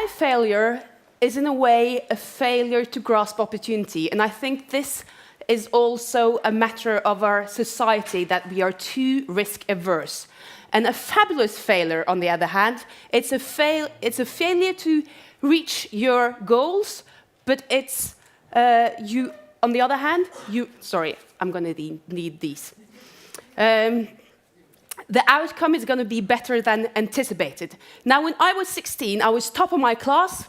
my failure is in a way a failure to grasp opportunity. And I think this is also a matter of our society, that we are too risk averse. And a fabulous failure, on the other hand, it's a failure to reach your goals, but it's on the other hand, sorry, I'm going to need these. The outcome is going to be better than anticipated. Now, when I was 16, I was top of my class,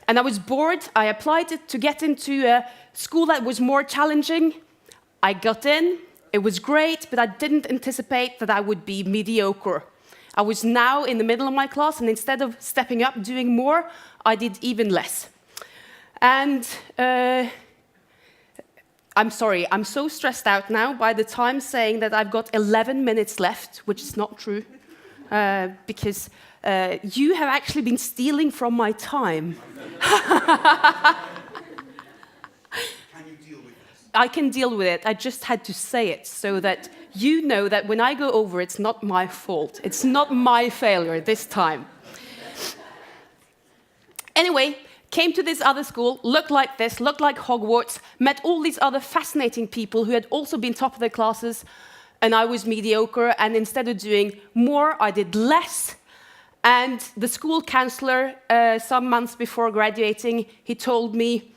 and I was bored. I applied to get into a school that was more challenging. I got in. It was great, but I didn't anticipate that I would be mediocre. I was now in the middle of my class, and instead of stepping up, doing more, I did even less. And I'm sorry, I'm so stressed out now by the time saying that I've got 11 minutes left, which is not true, because you have actually been stealing from my time. Can you deal with this? I can deal with it. I just had to say it so that you know that when I go over, it's not my fault. It's not my failure this time. Anyway, came to this other school, looked like this, looked like Hogwarts, met all these other fascinating people who had also been top of their classes, and I was mediocre, and instead of doing more, I did less. And the school counselor, some months before graduating, he told me,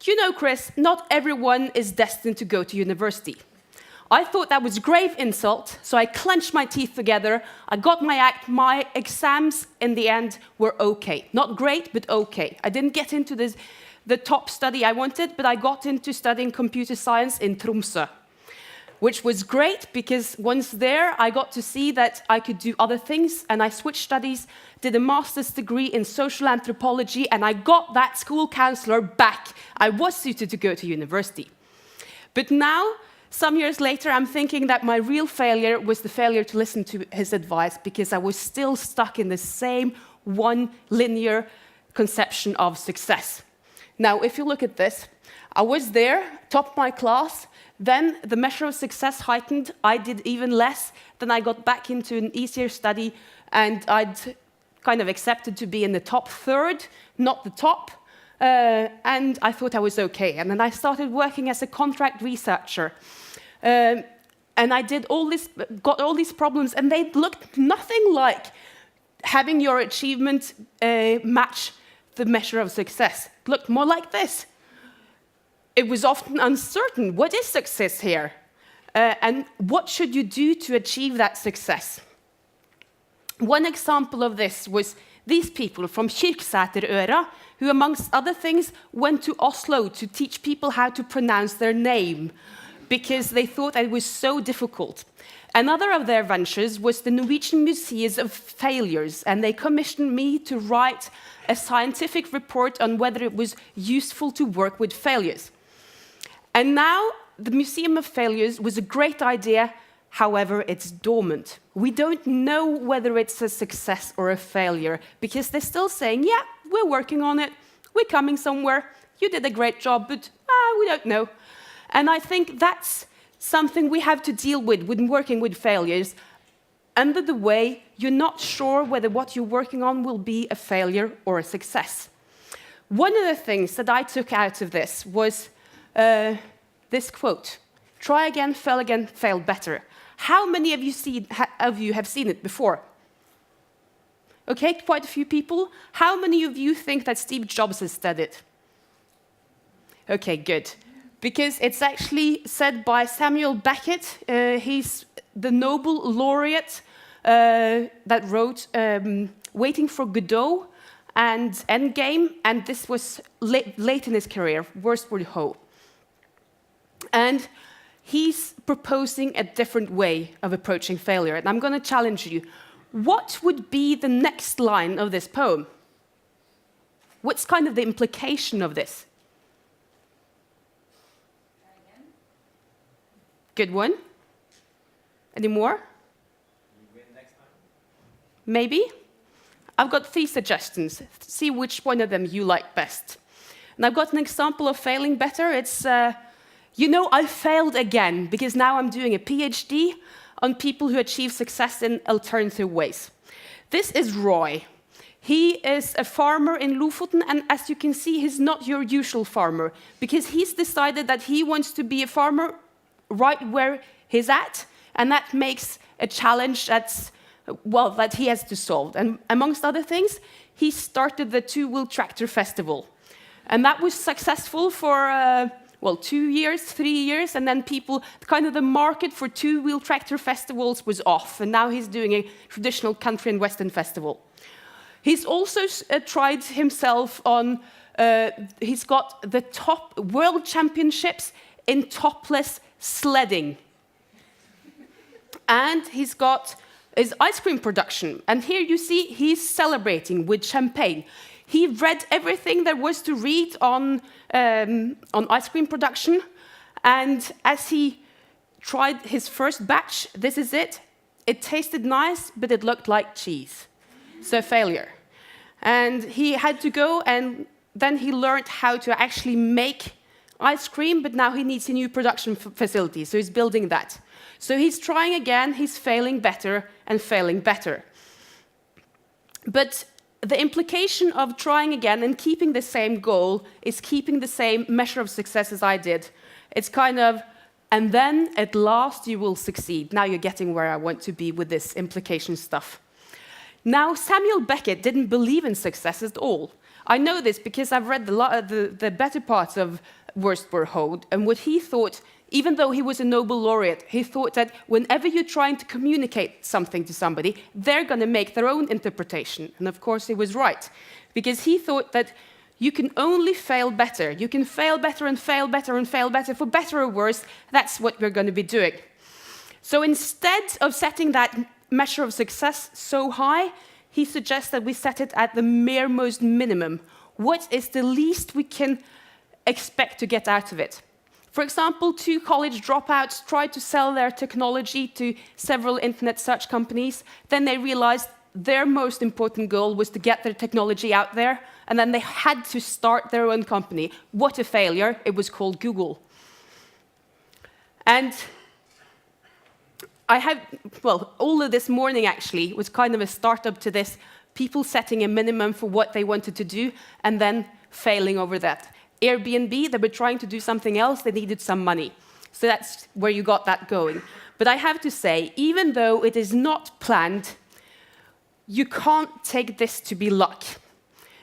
"You know, Chris, not everyone is destined to go to university." I thought that was a grave insult, so I clenched my teeth together. I got my act. My exams, in the end, were okay. Not great, but okay. I didn't get into the top study I wanted, but I got into studying computer science in Tromsø, which was great because once there, I got to see that I could do other things, and I switched studies, did a master's degree in social anthropology, and I got that school counselor back. I was suited to go to university. But now, some years later, I'm thinking that my real failure was the failure to listen to his advice, because I was still stuck in the same one linear conception of success. Now, if you look at this, I was there, top of my class, then the measure of success heightened. I did even less. Then I got back into an easier study, and I'd kind of accepted to be in the top third, not the top. And I thought I was okay. And then I started working as a contract researcher. And I did got all these problems, and they looked nothing like having your achievement match the measure of success. It looked more like this. It was often uncertain. What is success here? And what should you do to achieve that success? One example of this was these people from Kyrksæterøra, who, amongst other things, went to Oslo to teach people how to pronounce their name, because they thought it was so difficult. Another of their ventures was the Norwegian Museums of Failures, and they commissioned me to write a scientific report on whether it was useful to work with failures. And now, the Museum of Failures was a great idea, however, it's dormant. We don't know whether it's a success or a failure, because they're still saying, yeah, we're working on it, we're coming somewhere, you did a great job, but we don't know. And I think that's something we have to deal with when working with failures. Under the way, you're not sure whether what you're working on will be a failure or a success. One of the things that I took out of this was this quote: "Try again, fail better." How many of you have seen it before? Okay, quite a few people. How many of you think that Steve Jobs has said it? Okay, good. Because it's actually said by Samuel Beckett. He's the Nobel laureate that wrote Waiting for Godot and Endgame, and this was late in his career, Worstward Ho. And he's proposing a different way of approaching failure, and I'm going to challenge you. What would be the next line of this poem? What's kind of the implication of this? Good one. Any more? You win next time. Maybe? I've got 3 suggestions. See which one of them you like best. And I've got an example of failing better. It's, you know, I failed again, because now I'm doing a PhD on people who achieve success in alternative ways. This is Roy. He is a farmer in Lofoten, and as you can see, he's not your usual farmer, because he's decided that he wants to be a farmer right where he's at, and that makes a challenge that he has to solve. And amongst other things, he started the two-wheel tractor festival. And that was successful for, 2 years, 3 years, and then the market for two-wheel tractor festivals was off, and now he's doing a traditional country and western festival. He's also tried himself on, he's got the top world championships in topless sledding. And he's got his ice cream production. And here you see he's celebrating with champagne. He read everything there was to read on ice cream production. And as he tried his first batch, this is it. It tasted nice, but it looked like cheese. So failure. And he had to go, and then he learned how to actually make ice cream, but now he needs a new production facility, so he's building that. So he's trying again, he's failing better and failing better. But the implication of trying again and keeping the same goal is keeping the same measure of success as I did. It's kind of, and then at last you will succeed. Now you're getting where I want to be with this implication stuff. Now, Samuel Beckett didn't believe in success at all. I know this because I've read the better parts of Worst Were Hold, and what he thought, even though he was a Nobel laureate, he thought that whenever you're trying to communicate something to somebody, they're going to make their own interpretation. And of course, he was right, because he thought that you can only fail better. You can fail better and fail better and fail better, for better or worse, that's what we're going to be doing. So instead of setting that measure of success so high, he suggests that we set it at the merest minimum. What is the least we can expect to get out of it? For example, 2 college dropouts tried to sell their technology to several internet search companies. Then they realized their most important goal was to get their technology out there, and then they had to start their own company. What a failure. It was called Google. And all of this morning actually was kind of a startup to this, people setting a minimum for what they wanted to do and then failing over that. Airbnb, they were trying to do something else, they needed some money. So that's where you got that going. But I have to say, even though it is not planned, you can't take this to be luck.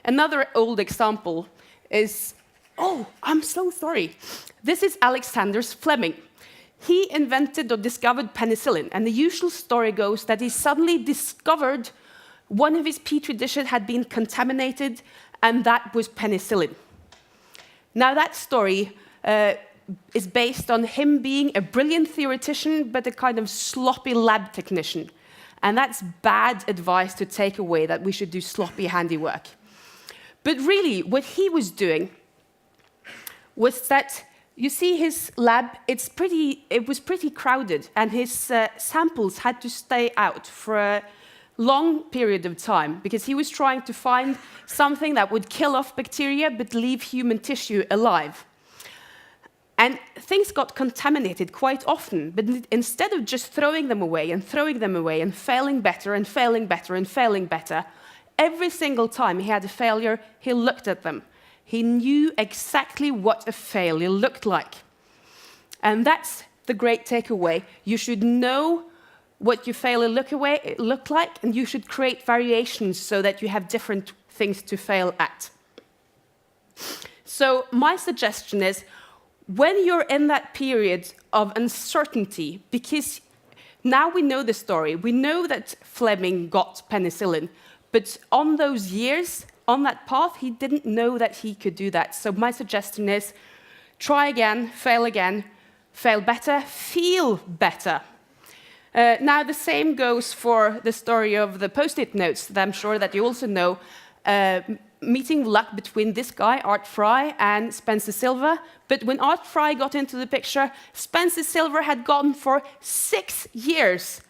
Another old example is, oh, I'm so sorry. This is Alexander Fleming. He invented or discovered penicillin, and the usual story goes that he suddenly discovered one of his petri dishes had been contaminated, and that was penicillin. Now that story is based on him being a brilliant theoretician, but a kind of sloppy lab technician. And that's bad advice to take away, that we should do sloppy handiwork. But really, what he was doing was that, you see his lab, it was pretty crowded, and his samples had to stay out for a long period of time, because he was trying to find something that would kill off bacteria but leave human tissue alive. And things got contaminated quite often, but instead of just throwing them away and throwing them away and failing better and failing better and failing better, every single time he had a failure, he looked at them. He knew exactly what a failure looked like. And that's the great takeaway. You should know what your failure look like, and you should create variations so that you have different things to fail at. So my suggestion is, when you're in that period of uncertainty, because now we know the story, we know that Fleming got penicillin, but on those years, on that path, he didn't know that he could do that. So my suggestion is, try again, fail better, feel better. Now the same goes for the story of the post-it notes that I'm sure that you also know. Meeting luck between this guy, Art Fry, and Spencer Silver. But when Art Fry got into the picture, Spencer Silver had gone for 6 years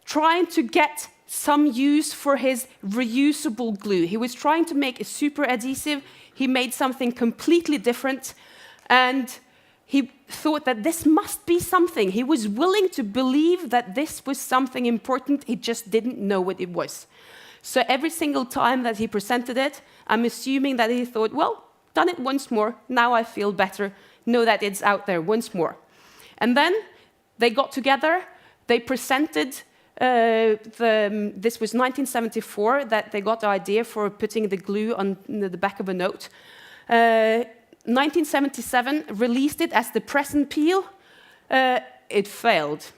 trying to get some use for his reusable glue. He was trying to make a super adhesive. He made something completely different, and he thought that this must be something. He was willing to believe that this was something important. He just didn't know what it was. So every single time that he presented it, I'm assuming that he thought, well, done it once more, now I feel better, know that it's out there once more. And then they got together, they presented, this was 1974 that they got the idea for putting the glue on the back of a note. 1977 released it as the present peel, it failed.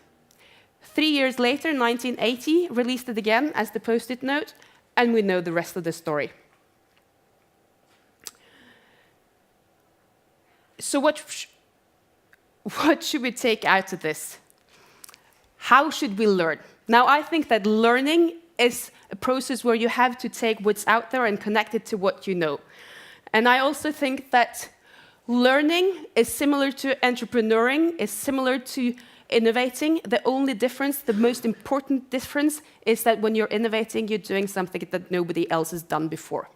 3 years later, 1980, released it again as the post-it note, and we know the rest of the story. So what should we take out of this? How should we learn? Now, I think that learning is a process where you have to take what's out there and connect it to what you know. And I also think that learning is similar to entrepreneuring, is similar to innovating. The only difference, the most important difference, is that when you're innovating, you're doing something that nobody else has done before.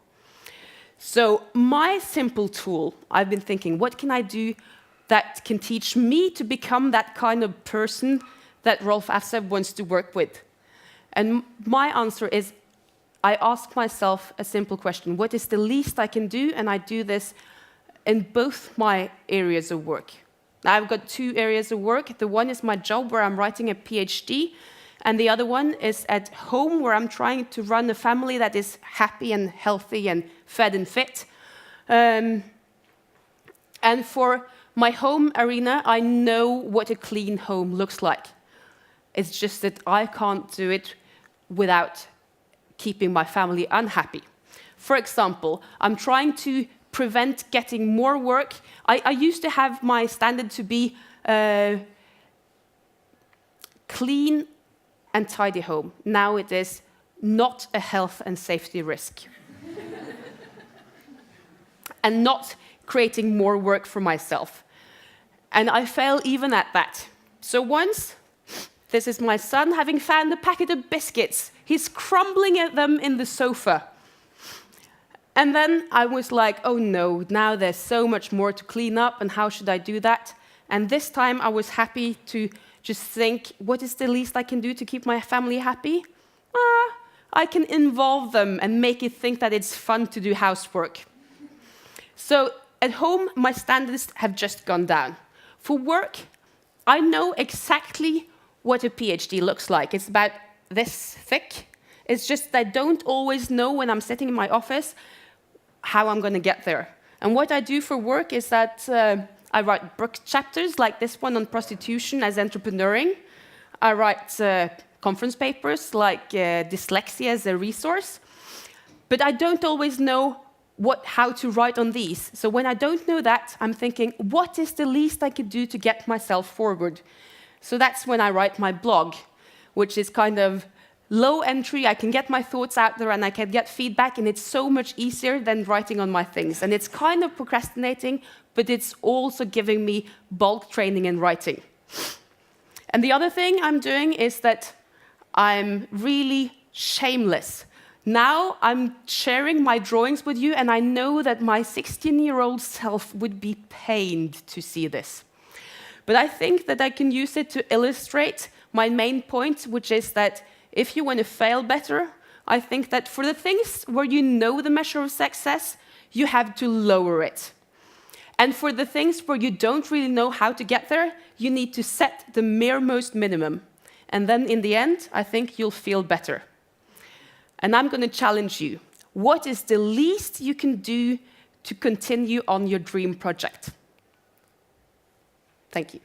So my simple tool, I've been thinking, what can I do that can teach me to become that kind of person that Rolf Afseb wants to work with? And my answer is, I ask myself a simple question. What is the least I can do? And I do this in both my areas of work. Now, I've got 2 areas of work. The one is my job, where I'm writing a PhD, and the other one is at home, where I'm trying to run a family that is happy and healthy and fed and fit. And for my home arena, I know what a clean home looks like. It's just that I can't do it without keeping my family unhappy. For example, I'm trying to prevent getting more work. I used to have my standard to be clean and tidy home. Now it is not a health and safety risk. And not creating more work for myself. And I fail even at that. So once, this is my son having found a packet of biscuits. He's crumbling at them in the sofa. And then I was like, oh no, now there's so much more to clean up, and how should I do that? And this time I was happy to just think, what is the least I can do to keep my family happy? I can involve them and make it think that it's fun to do housework. So at home, my standards have just gone down. For work, I know exactly what a PhD looks like. It's about this thick. It's just that I don't always know when I'm sitting in my office how I'm going to get there. And what I do for work is that I write book chapters, like this one on prostitution as entrepreneuring. I write conference papers, like dyslexia as a resource. But I don't always know how to write on these. So when I don't know that, I'm thinking, what is the least I could do to get myself forward? So that's when I write my blog, which is kind of low entry. I can get my thoughts out there and I can get feedback, and it's so much easier than writing on my things. And it's kind of procrastinating, but it's also giving me bulk training in writing. And the other thing I'm doing is that I'm really shameless. Now I'm sharing my drawings with you, and I know that my 16-year-old self would be pained to see this. But I think that I can use it to illustrate my main point, which is that if you want to fail better, I think that for the things where you know the measure of success, you have to lower it. And for the things where you don't really know how to get there, you need to set the merest minimum. And then in the end, I think you'll feel better. And I'm going to challenge you. What is the least you can do to continue on your dream project? Thank you.